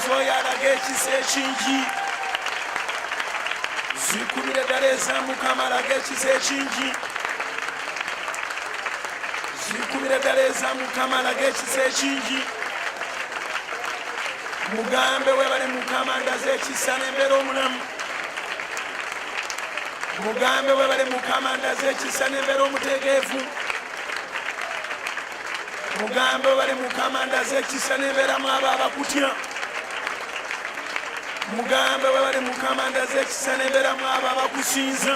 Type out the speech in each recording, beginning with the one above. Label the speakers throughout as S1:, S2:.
S1: mwebazo yalaga ekisa ekingi zikubire ddala eza Mukama alaga ekisa ekingi zikubire ddala eza Mukama alaga ekisa ekingi mugambe webale Mukama ndaze ekisa n'embeera omulamu mugambe webale Mukama ndaze ekisa n'embeera omutegeevu mugambe webale Mukama ndaze ekisa n'embeeramu abo abakutya mugambe webale Mukama ndaze ekisa n'embeeramu abo abakusinza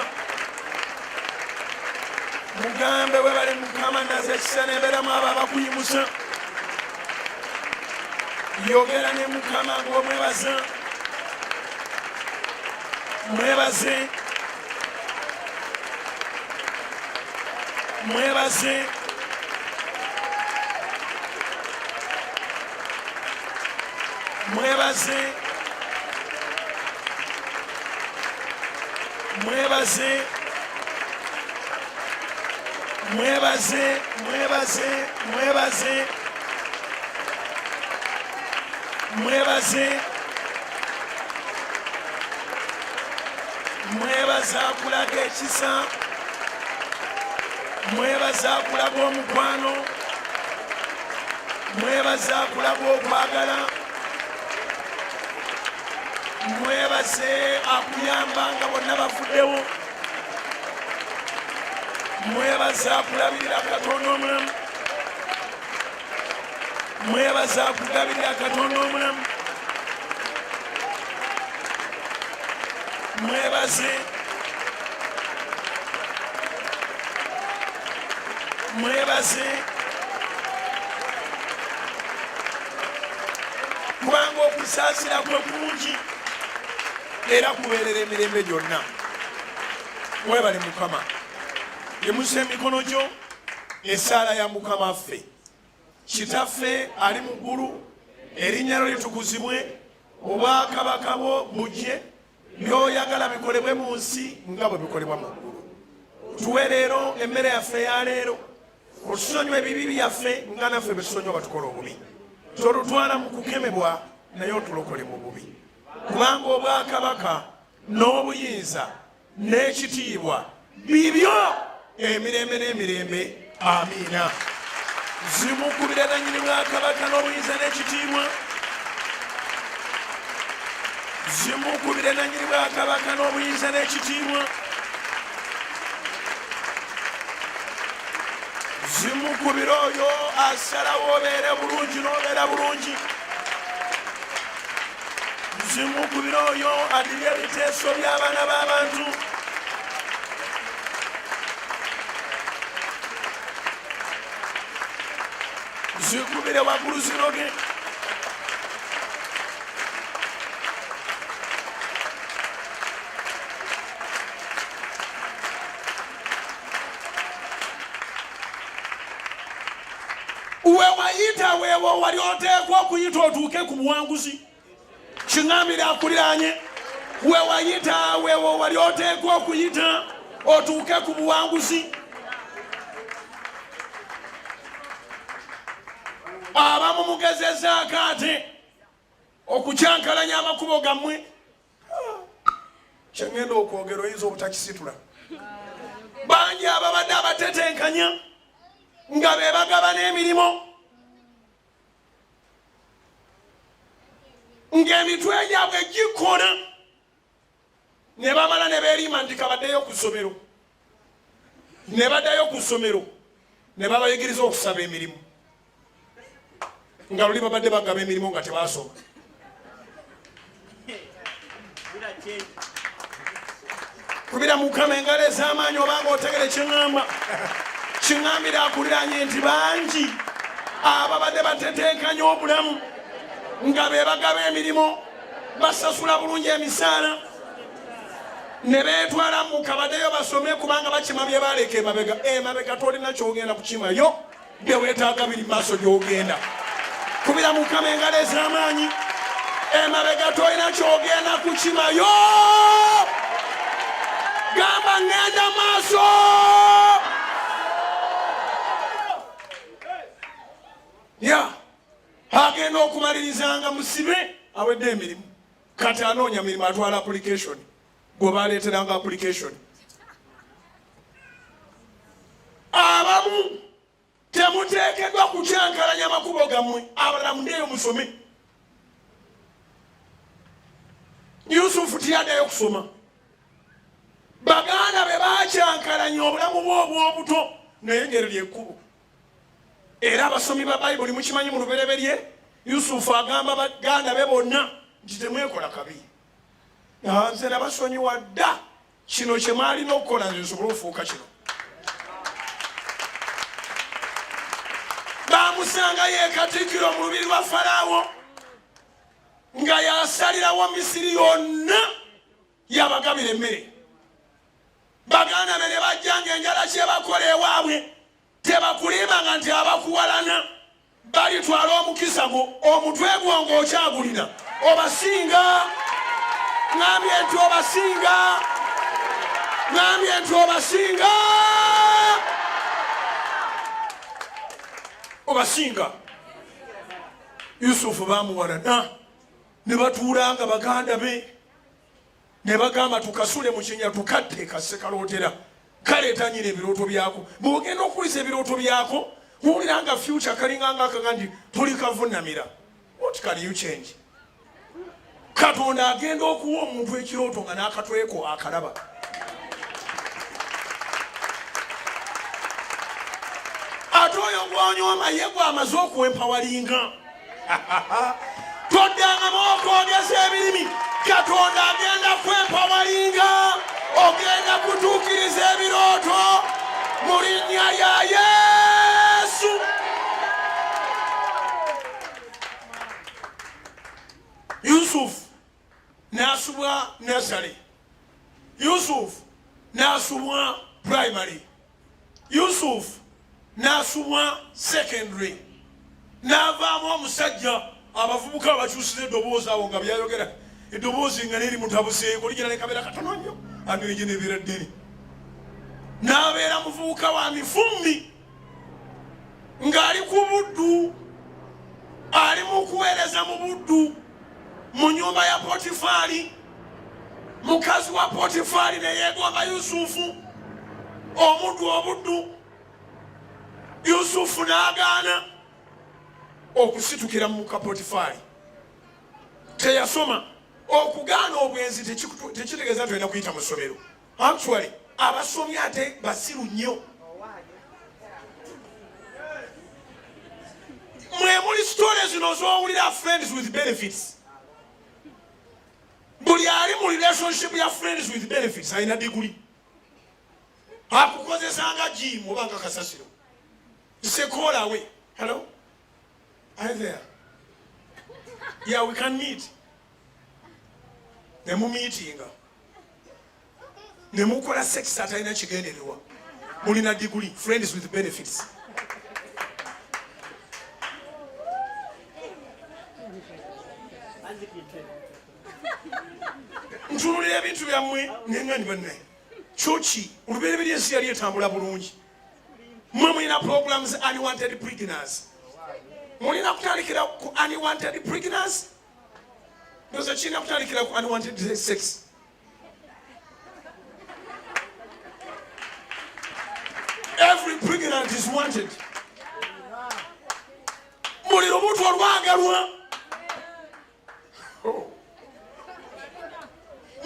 S1: mugambe webale Mukama ndaze ekisa n'embeeramu abo abakuyimusa yogera ne Mukama ng'omwebaza mwebaze mwebaze mwebaze mwebaze mwebaze mwebaze mwebaze mwebaze mwebaza akulaga ekisa mwebaza akulaga omukwano mwebaza akulaga okwagala mwebaze akuyamba nga bonna bafuddewo mwebaze akulabirira Katonda omulamu mwebaze akugabirira Katonda omulamu mwebaze mwebaze kubanga okusaasira kwe kungi era kubeerera emirembe gyonna mwebale Mukama yemusa emikono gyo essaala ya Mukama waffe Kitaffe ali mu ggulu erinnya lyo litukuzibwe obwakabaka bwo bujje byoyagala bikolebwe mu nsi nga bwe bikolebwa mu ggulu tuwe leero emmere yaffe ya leero otusonyiwa ebibi byaffe nga naffe bwe tusonyiwa batukola obubi tolutwala mu kukemebwa naye otulokole mu bubi kubanga obwakabaka n'obuyinza n'ekitiibwa bibyo emirembe n'emirembe amiina zimukubira nannyini bwakabaka n'obuyinza n'ekitiibwa zimukubira nannyini bwakabaka n'obuyinza n'ekitiibwa zimukubira oyo asalawo obeere bulungi n'obeera bulungi zimukubira oyo adirya ebiteeso by'abaana b'abantu zikubire waggulu ziroge wewayita wewo wali oteekwa okuyita otuuke ku buwanguzi kiŋŋambire akuliranye wewayita wewo wali oteekwa okuyita otuuke ku buwanguzi abamu mugezezaako ate okukyankalanya amakubo gammwe kyengenda okwogera oyinza obutakisitula bangi ababadde abatetenkanya nga be bagaba n'emirimu ng'emitwe gyabwe gikola ne bamala ne beerima nti kabaddeyo ku ssomero ne baddayo ku ssomero ne babayigiriza okusaba emirimu nga luli babadde bagaba emirimu nga tebasoma kubira Mukama engalo ez'amaanyi obanga otegere kyeŋŋamba kiŋŋambire akuliranye nti bangi ababadde batetenkanya obulamu nga be bagaba emirimu basasula bulungi emisaala ne beetwala mukabaddeyo basome kubanga bakima bye baleka emabega tolina kyogenda kukimayo bye weetaaga biri maaso gy'ogenda kubira Mukama engalo ez'amaanyi emabega tolina kyogenda kukimayo gamba ngenda maaso agenda okumalirizanga musibe awedde emirimu kati anoonya mirimu atwala application gwe baleeteranga application. Abamu temuteekeddwa kukyankalanya makubo gammwe, abalala mundeeyo musome. Yusufu tiyaddayo kusoma. Baganda be bakyankalanya obulamu bwe obw'obuto naye engero lyekkubo. Era abasomi ba Bayibuli mukimanyi mu lubereberye Yusufu agamba baganda be bonna nti temwekola kabi. Nze nabasonyiwa dda kino kye mwalina okukola nze nsobole ofuuka kino. Bamusanga yeekatikkiro mu lubiri lwa Falaawo nga yasalirawo Misiri yonna yabagabira emmere. Baganda be ne bajjanga enjala kyebakola ewaabwe tebakulimbanga nti abakuwalana balitwala omukisa gwo omutwe gwo ng'okyagulina obasinga. Ngambye nti obasinga. Ngambye nti obasinga. Obasinga. Yusufu bamuwalana ne batuulanga baganda be ne bagamba tukasule mu kinnya tukatte kasekalootera kaleeta nyina ebirooto byako. Bw'ogenda okuliza ebirooto byako wuulira nga future kalinganga akaga nti tuli kavunamira. What can you change? Katonda agenda okuwa omuntu ekirooto nga n'akatweko akalaba. Ate oyo gw'onyoma ye gw'amaze okuwempawalinga. Toddangamu okwogeza ebirimi. Katonda agenda kwempawalinga. Ogenda kutuukiriza ebirooto mu linnya lya Yesu. Yusufu n'asubwa nursery. Yusufu n'asubwa primary. Yusufu n'asubwa secondary. N'avaamu omusajja abavubuka bakyusiza eddoboozi awo nga byayogera. Eddoboozi nga neri mutabuseeko lijira ne kabeera katono nnyo ate lijja n'ebeera ddene. N'abeera muvubuka wa mifumbi ng'ali ku buddu, ali mu kuweereza mu buddu mu nnyumba ya Potifaali. Mukazi wa Potifaali ne yeegomba Yusufu omuddu obuddu. Yusufu n'agaana okusitukira mu muka Potifaali. Teyasoma. Okugaana obwenzi tekitegeeza nti olina kuyita mu ssomero. Actually abasomi ate basiru nnyo. Mwe muli stories zino z'owulira friends with benefits. Buli ali mu relationship ya friends with benefits alina diguli. Akukozesanga gym oba nga kasasiro. Say call away. Hello? Are you there? Yeah, we can meet. Ne mu meetinga. Ne mukola sex atalina kigendererwa. Mulina diguli, friends with benefits. Ntunulira ebintu byammwe nengani banne. Chochi, olubereberye ensi yali etambula bulungi. Mwe mulina programs unwanted pregnancies. Mulina kutandikira ku unwanted pregnancies. Ndoza china kutandikira ku unwanted sex. Every pregnant is wanted. Muli lubuto olwagalwa.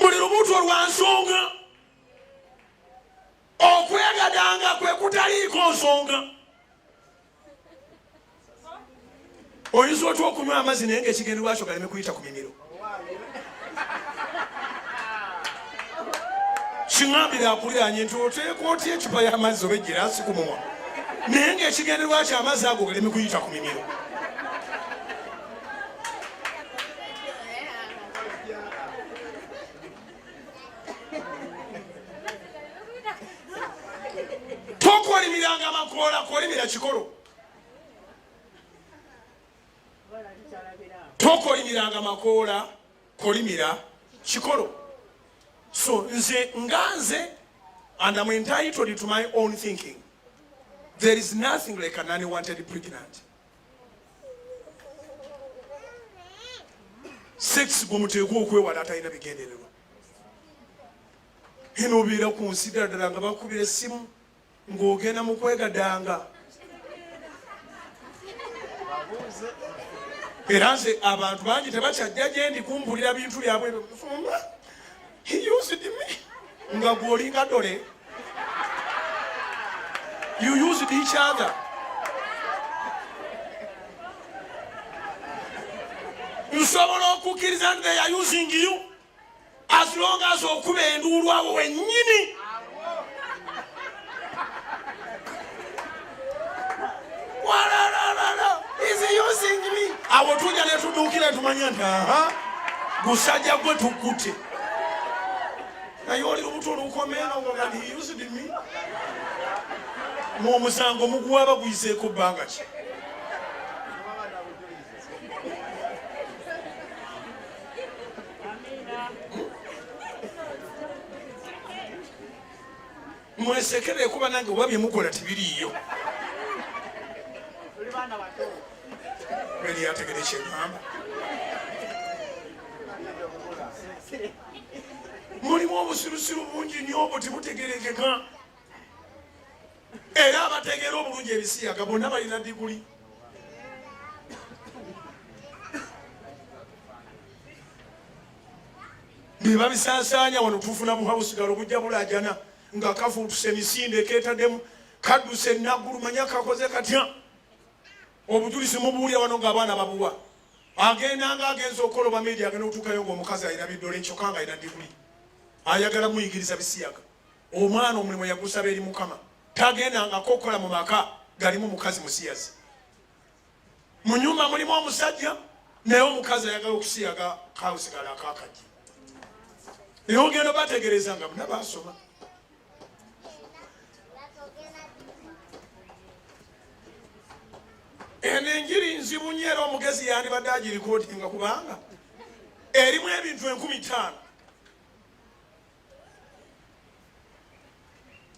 S1: Muli lubuto olwansonga. Okwegadanga kwe kutaliiko nsonga. Oyinza otya okunywa amazzi naye ng'ekigendererwa kyo galeme kuyita ku mimiro. Kiŋambira akuliranye nti oteeka otya ecupa y'amazzi oba ejjiraasi ku mumwa naye ng'ekigendererwa ky'amazzi ago galeme kuyita ku mimiro. Tokolimiranga makoola, kolimira kikolo. Tokolimiranga makoola, kolimira kikolo. So nze nganze, and I'm entitled to my own thinking. There is nothing like an unwanted pregnant. sex gumuteekwa okwewala atalina bigendererwa eno obeera ku nsi ddala nga bakubira essimu ng'ogenda mu kwegadanga era nze abantu bangi tebakyajja gye ndi kumpulira bintu byabwe nga gwolinga dole you used each other nsobola okukkiriza nti they are using you as long as okuba enduulu abo wennyini is using me awo tujja netuduukira tumanya nti aha gusajja gwe tukutte naye oli lubuto olukomeera nga he used me muomusango muguwaba guyiseeko bbanga ki mwesekere kuba nange oba bye mukola tibiriiyo beri yategere kyegamba mulimu obusirusiru bungi nnyo obwo tibutegerekeka era abategeera obulungi ebisiyaga bonna balina diguli beba bisaasaanya wano tufuna buhabusigalo bujja bulajana nga kafuutuse emisinde keetaddemu kadduse enaggulu manya kakoze katya obujulizi mubuulya wano ng'abaana babuwa agenda nga agenza okukoloba media agenda okutuukayo ng'omukazi alina biddole enkyoka nga alina diguli ayagala muyigiriza bisiyaga omwana omulimu yagusaba eri mukama tagendangako okukola mu maka galimu mukazi musiyazi mu nyumba mulimu omusajja naye omukazi ayagala okusiyaga kawusigala akakajja naye ogenda bategereza nga muna basoma eno enjiri nzibu nnyo era omugezi yandibadde agirikoodinga kubanga erimu ebintu 50,000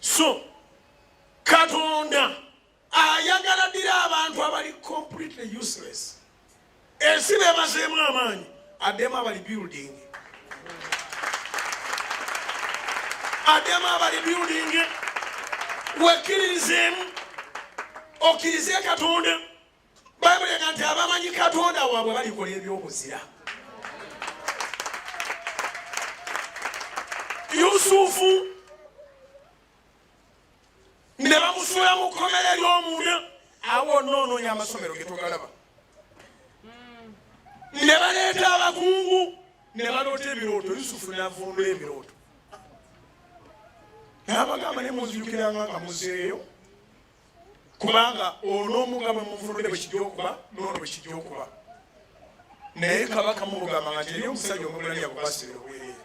S1: so katonda ayagala ddira abantu abali completely useless ensi bemazeemu amaanyi addemu abali building wekkiririzeemu okkirize katonda bayibuli ega nti abamanyi katonda waabwe balikola ebyobuzira yusufu ne bamusuula mu kkomera ery'omunda awo nnoononya amasomero ge togalaba ne baleeta abakungu ne baloota ebirooto yusufu n'avundula ebirooto n'abagamba ne munzijukiranga nga muzeeyo kubanga on'omuga bwe muvunudde bwe kijja okuba n'ono bwe kijja okuba naye kabaka mugamba nga nti eri omusajja omugulani yakubasira obwereere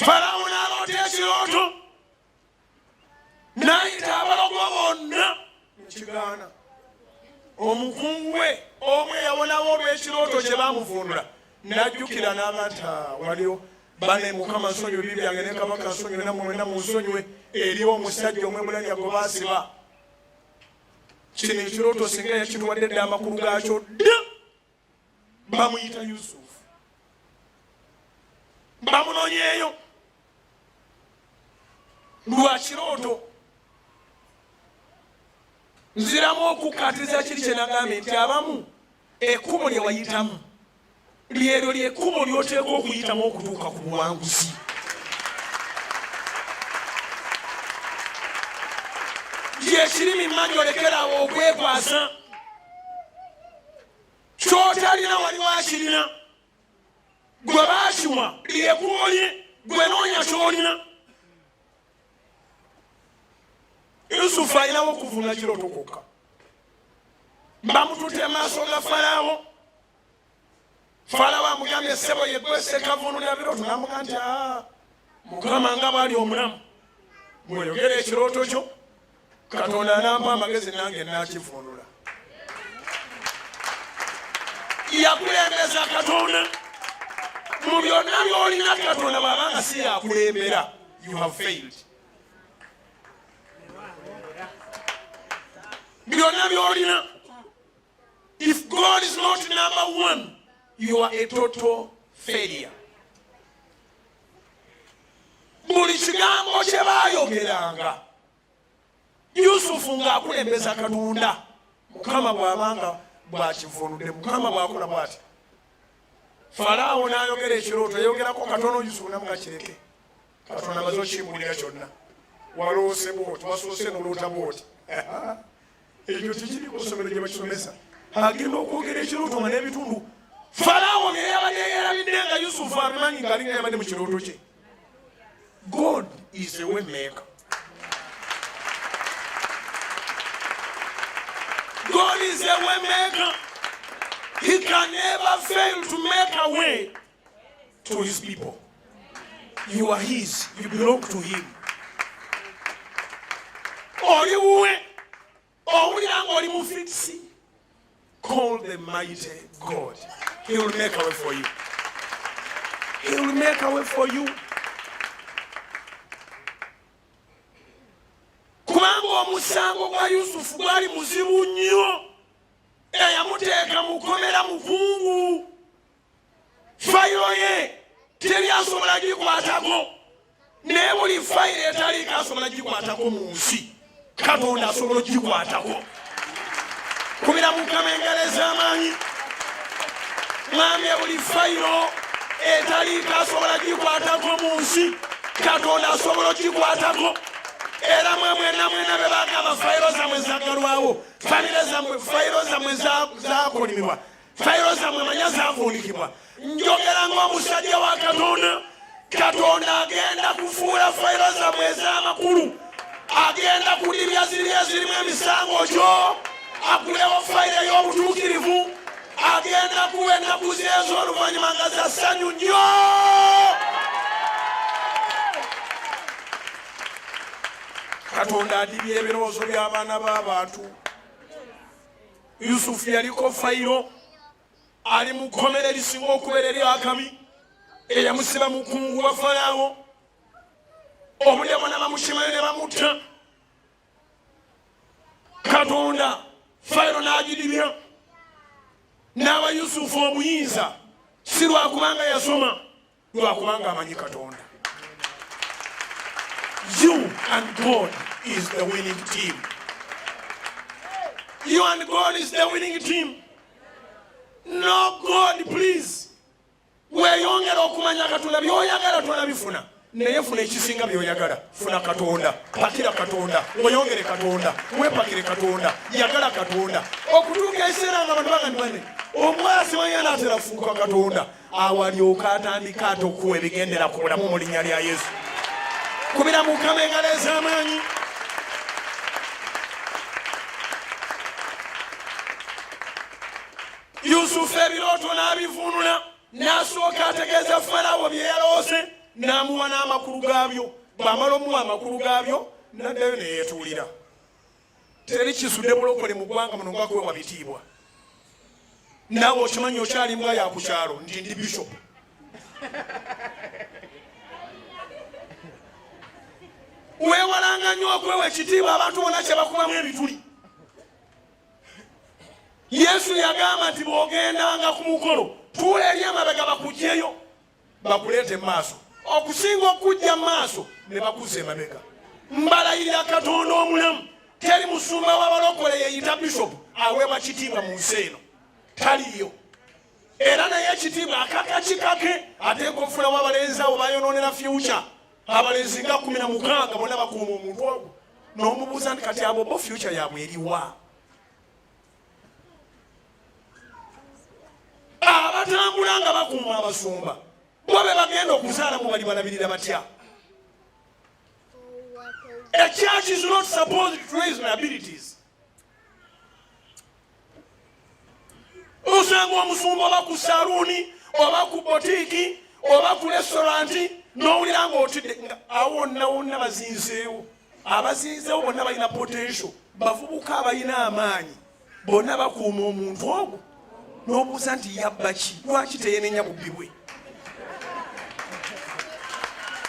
S1: falawo n'aloota ekirooto n'ayita abalogo bonna mu kigaana omukungu we omu eyawonawo olw'ekirooto kye bamuvundula n'ajjukira n'abantu waliwo bane mukama nsonyiwe bibi byange ne kabaka nsonyiwe nammwe mwena munsonyiwe eriwo omusajja omwebulanya gwe baasiba kino ekirooto singa yakituwadde dde amakulu gaakyo dda bamuyita yusufu bamunonyeeyo lwa kirooto nziramu okukkaatiriza kiri kye nagambye nti abamu ekkubo lye wayitamu lyeryo lyekkubo lyoteeka okuyitamu okutuuka ku buwanguzi gyekirimi mmanyi olekerawo okwekwasa kyotalina wali wakirina gwe baakiwa lyekkubo lye gwe noonya kyolina yusufu alinawo okuvunula kirooto kokka bamututte maaso ga falawo falawo amugambye ssebo yeggwesekavunulira birooto namuga nti mukama nga bwali omulamu bweyogera ekirooto kyo katonda anampa amagezi nange nakivunula yakulembeza katonda mu byonna byolina katonda bwabanga si yakulembera you have failed byonna byolina if God is not number one, you are a total failure. Buli kigambo kye baayogeranga Yusufu ng'akulembeza Katonda, Mukama bw'abanga bw'akivunudde, Mukama bw'akola bw'ati. Falaawo n'ayogera ekirooto, yayogerako katono Yusufu namuga kireke. Katonda amaze okimbulira kyonna. Waloose bw'oti, wasoose n'oloota bw'oti. Ekyo tekiri ku ssomero gye bakisomesa. Agenda okwogera ekirooto nga n'ebitundu. Falaawo bye yabadde yeerabidde nga Yusufu abimanyi ng'alinga yabadde mu kirooto kye. God is a way maker. God is a way maker. He can never fail to make a way to his people. You are his. You belong to him. Call the mighty God. He will make a way for you. He will make a way for you. Kubanga omusango gwa Yusufu gwali muzibu nnyo. Eyamuteeka mukomera mukungu. Fayiro ye teri asobola gikwatako. Naye buli fayiro etaliiko asobola gikwatako mu nsi, Katonda asobola gikwatako. Kubira Mukama engalo ez'amaanyi. Mwami buli fayiro etaliiko asobola gikwatako mu nsi, Katonda asobola gikwatako. Era mwena be bagamba fayiro zammwe zagalwawo, famire zammwe fayiro zammwe zakolimibwa, fayiro zammwe manya zavuunikibwa. Njogera ng'omusajja wa Katonda. Katonda agenda kufuula fayiro zammwe ez'amakulu, agenda kulibya zirimu emisango gyo, akulewo fayiro ey'obutuukirivu, agenda kuwa ennaku ez'oluvannyuma nga za ssanyu nnyo. Katonda adibye ebirowoozo by'abaana b'abantu. Yusufu yaliko fayiro, ali mu kkomera erisinga okubeera ery'akabi, eyamusiba mukungu wa Falaawo. Obudde bwonna bamukimayo ne bamutta. Katonda fayiro n'agidibya, n'aba Yusufu obuyinza, si lwakubanga yasoma, lwakubanga amanyi Katonda. You and God is the winning team. You and God is the winning team. No, God, please. Weeyongera okumanya Katonda, by'oyagala tonabifuna. Naye funa ekisinga by'oyagala. Funa Katonda. Pakira Katonda. Weyongere Katonda. Wepakire Katonda. Yagala Katonda. Okutuuka ekiseera nga abantu bagambye omwasi wayana atera fuuka Katonda. Awalyoka atandika ate okuwa ebigendera ku bulamu mu linnya lya Yesu. Kubira Mukama engalo ez'amaanyi. Yusufu ebirooto n'abivuunula, n'asooka ategeeza Falaawo bye yaloose, n'amuwa n'amakulu gaabyo. Bw'amala omuwa amakulu gaabyo, n'addayo ne yeetuulira. Teri kisudde bulokole mu ggwanga muno nga kwewa bitiibwa. Naawe okimanyi okyali mbwa ya ku kyalo nti ndi Bishop. Weewalanga nnyo okwewa ekitiibwa abantu bonna kye bakubamu ebituli. Yesu yagamba nti bw'ogendanga ku mukolo, tuula eri amabega bakuggyeyo, bakuleete mu maaso. Okusinga okujja mu maaso, ne bakuzza emabega. Mbalayirira Katonda omulamu, teri musumba w'abalokole yeeyita Bishop aweebwa kitiibwa mu nsi eno. Taliyo. Era naye ekitiibwa akakakikake ateeka okufulawo abalenzi abo bayonoonera future. Abalenzi nga 16 bonna bakuuma omuntu ogwo. N'omubuuza nti kati abo bo future yaabwe eriwa? Abatambula nga bakuuma abasumba, bo be bagenda okuzaalamu bali balabirira batya? A church is not supposed to raise liabilities. Osanga omusumba oba ku saluuni, oba ku botiiki, oba ku restauranti, n'owulira ng'otidde awo wonna bazinzeewo. Abazinzeewo bonna balina potential, bavubuka abalina amaanyi, bonna bakuuma omuntu ogwo. N'obuuza nti yabba ki? Lwaki teyenenya bubbi bwe?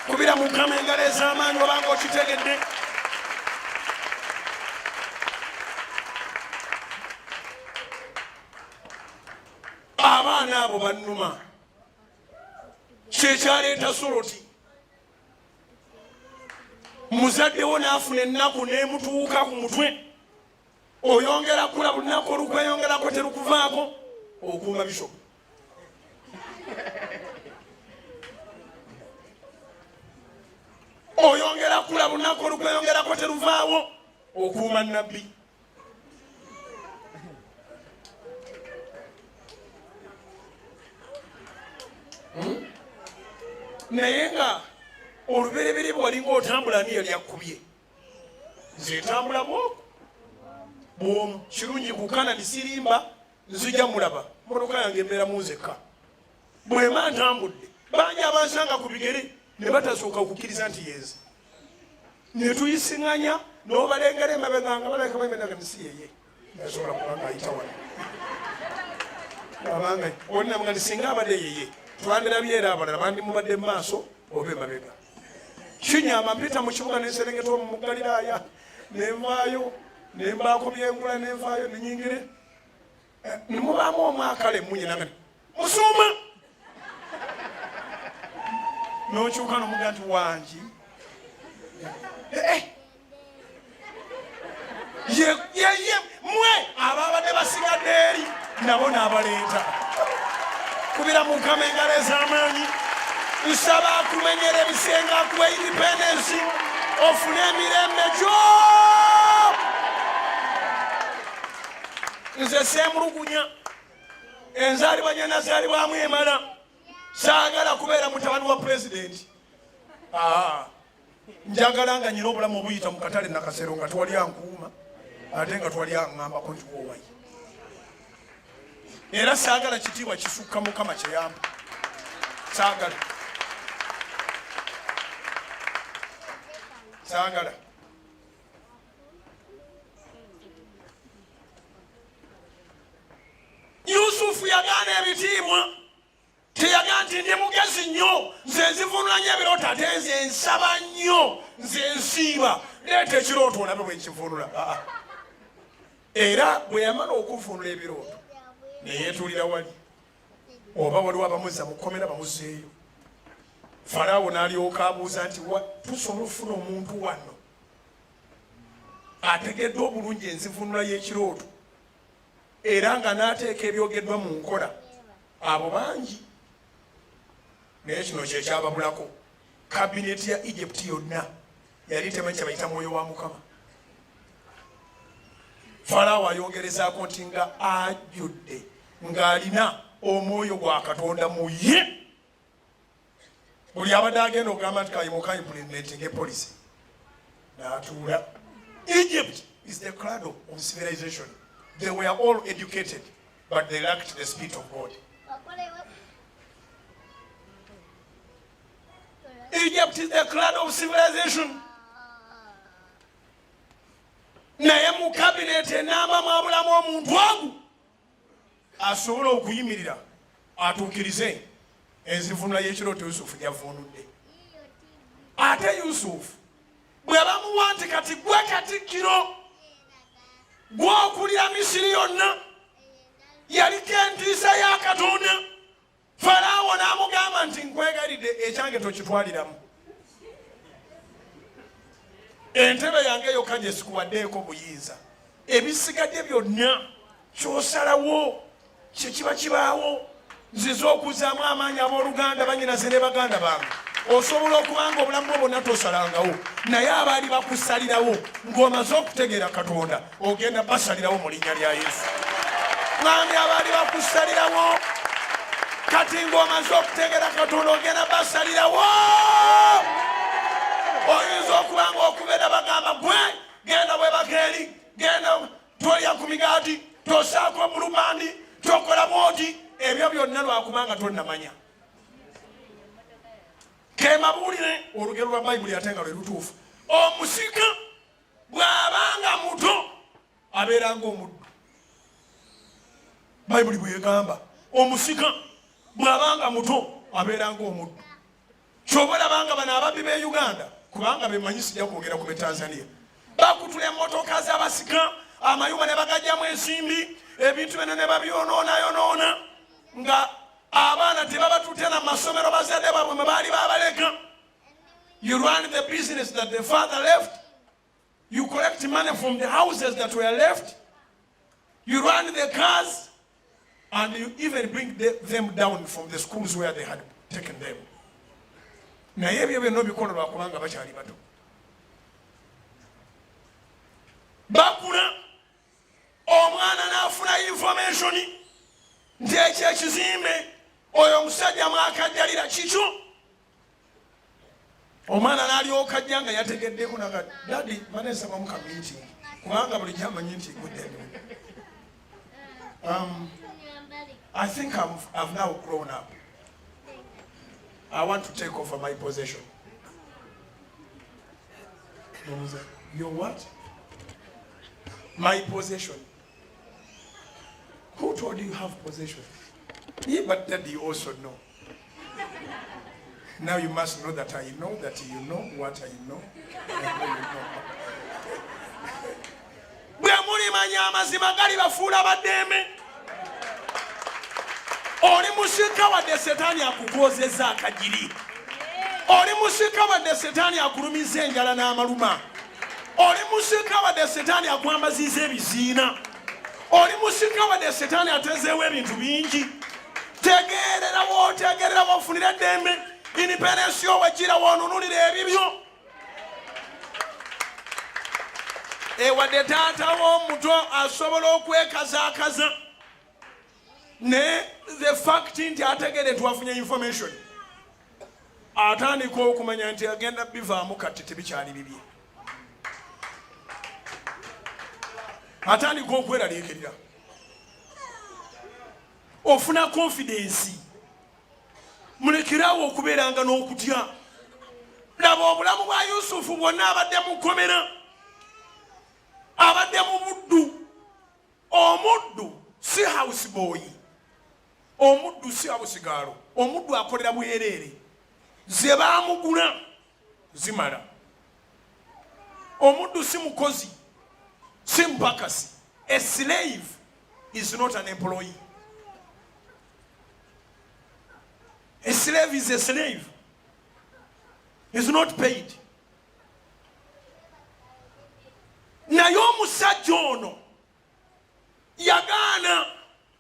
S1: Kubira Mukama engalo ez'amaanyi obanga okitegedde. abaana abo bannuma kyekyaleeta Soroti muzaddewo n'afuna ennaku n'emutuuka ku mutwe oyongera kula buli lunaku olukweyongerako terukuvaako okuuma Bishop oyongera kula buli lunaku olukweyongerako teruvaawo okuuma Nabbi naye nga olubereberye bwe walinga otambula ni yali akkubye nze ntambula bwomu kirungi kukana nisirimba nzija mulaba motoka yange embeera munzekka bwema ntambudde bangi abansanga ku bigere ne batasooka okukkiriza nti yeze ne tuyisiŋŋanya n'obalengera emabega nga balabika baimenaga nsi yeye nasobola kubanga ayita wano abanga onnamuga nti singa abadde yeye twandirabyera era abalala bandi mubadde mu maaso oba emabega kinyama mpita mu kibuga nenserengeta mu Galiraaya nenvaayo nembaako byengula nenvaayo nenyingire nemubaamu omwakale munyinanga musuuma nokyuka nomuga nti wangi yeye mwe ababadde basigadde eri nabo n'abaleeta kubira mu Mukama engalo ez'amaanyi nsaba akumenyera ebisenge akuwa independence ofune emirembe gyo nze semulugunya enzaalibwa nazaalibwamu emala saagala kubeera mutabani wa pulezidenti njagala nga nyina obulamu obuyita mu katale nakasero nga twali ankuuma ate nga twali aŋŋambako nti wowayi era saagala kitiibwa kisukka Mukama kyeyamba saagala Yusufu yagaana ebitiibwa teyagaana nti ndi mugezi nnyo nze nzivunula nnyo ebirooto ate nze nsaba nnyo nze nsiiba leeta ekirooto olabe bwe nkivunula era bwe yamala okuvunula ebirooto neyeetulira wali oba waliwo abamuzza mu kkomera bamuzzeeyo Falaawo n'alyoka abuuza nti tusobola okufuna omuntu wano ategedde obulungi enzivunula y'ekirooto era nga n'ateeka ebyogeddwa mu nkola abo bangi naye kino kyekyababulako kabineti ya Egypt yonna yali temanyi kyebayita mwoyo wa Mukama Falaawo ayongerezaako nti nga ajjudde ng'alina omwoyo gwa Katonda mu ye buli abadde agenda okugamba nti kayimuka implementing policy n'atuula. Egypt is the cradle of civilization. They were all educated, but they lacked the Spirit of God. Egypt is the cradle of civilization. Naye mu cabinet enamba mwabulamu omuntu wagu asobola okuyimirira atuukirize enzivunula y'ekirooto Yusufu gyavunudde. Ate Yusufu bwe bamuwa nti kati gwe Katikkiro gw'okulira Misiri yonna yaliko entiisa ya Katonda. Falaawo n'amugamba nti nkwegayiridde ekyange tokitwaliramu, entebe yange yokka gye sikuwaddeeko buyinza, ebisigadde byonna ky'osalawo kye kiba kibaawo. Nzize okuzaamu amaanyi abooluganda bannyinaze ne baganda bange. Osobola okubanga obulamu bwo bwonna tosalangawo, naye abaali bakusalirawo ng'omaze okutegeera Katonda ogenda basalirawo mu linnya lya Yesu. Ngambye abaali bakusalirawo kati ng'omaze okutegeera Katonda ogenda basalirawo. Oyinza okubanga okubeera bagamba gwe genda bwebaka eri, genda tolya ku migaati, tosaako bulubandi, tokola bwoti. Ebyo byonna lwakubanga tonnamanya. Kemabuulire olugero lwa Bayibuli ate nga lwe lutuufu. Omusika bw'abanga muto abeera ng'omuddu. Bayibuli bw'egamba omusika bw'abanga muto abeera ng'omuddu. Ky'oba olabanga bano ababbi b'e Uganda, kubanga bemanyi sijja kwogera ku b'e Tanzania, bakutula emmotoka z'abasika, amayumba ne bagajjamu ensimbi, ebintu byonna ne babyonoona. nga abaana tebabatutte na masomero bazadde baabwe mwe baali babaleka. You run the business that the father left. You collect money from the houses that were left. You run the cars. And you even bring them down from the schools where they had taken them. Naye ebyo byonna bikolebwa kubanga bakyali bato. Bakula omwana n'afuna information nti ekyo ekizimbe oyo omusajja mwakajjalira kikyo. Omwana n'alyoka ajja nga yategeddeko naga dadi baneesabamu ka meeting kubanga bulijjo amanyi nti gudde. I think I've now grown up. I want to take over my possession. Your what? My possession. Who told you have possession? Yeah, but that you also know. Now you must know that I know that you know what I know. Bwe muli manya amazima gali bafuula baddembe. Oli musika wadde Setaani akukozeza akajiri. Oli musika wadde Setaani akulumiza enjala n'amaluma. Oli musika wadde Setaani akwambaziza ebiziina. Oli musika wadde Setaani atezeewo ebintu bingi. Tegeerera w'ofunira eddembe. Independence yo wagira w'onunulira ebibyo. Wadde taata w'omuto asobola okwekazaakaza. Ne the fact nti ategere twafunye information atandika okumanya nti agenda bivaamu kati tebikyali bibye. Atandika okweraliikirira. Ofuna confidence. Mulekerawo okubeeranga n'okutya. Laba obulamu bwa Yusufu bwonna abadde mu kkomera. Abadde mu buddu. Omuddu si house boy. Omuddu si abusigalo. Omuddu akolera bwereere. Ze baamugula zimala. Omuddu si mukozi. Si mpakasi. A slave is not an employee. A slave is a slave. Is not paid. Naye omusajja ono yagaana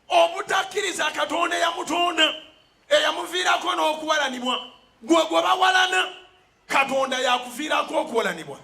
S1: obutakkiriza Katonda yamutonda eyamuviirako n'okuwalanibwa. Gwe bawalana Katonda yakuviirako okuwalanibwa.